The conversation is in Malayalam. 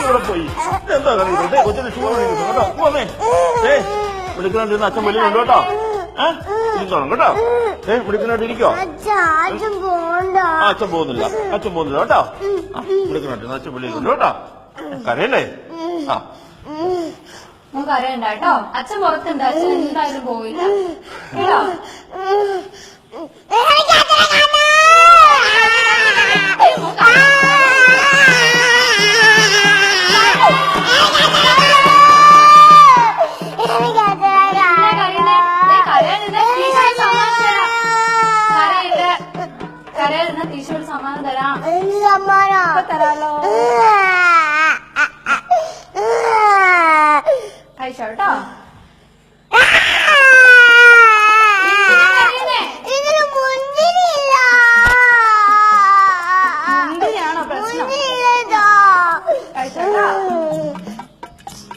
ഇവിടെ പോയി എന്താ കളിക്കുന്നത് കൊച്ചിന്റെ ഷൂ കേട്ടോ പോന്നേ വിളിക്കണോണ്ടിരുന്ന അച്ഛൻ വെളിയിലുണ്ട് കേട്ടോ ഇരിക്കണം കേട്ടോ വിളിക്കണോട്ട് ഇരിക്കോ അച്ഛൻ പോകുന്നില്ല കേട്ടോ വിളിക്കണോണ്ടിരുന്ന അച്ഛൻ വെളിയിലുണ്ട് കേട്ടോ കരയല്ലേ കരയണ്ട കേട്ടോ അച്ഛൻ പുറത്തുണ്ട് അച്ഛൻ എന്തായാലും പോയില്ല കേട്ടോ കരയായിരുന്ന ടീച്ചർ സമ്മാനം തരാം തരാലോ കഴിച്ചോ കേട്ടോ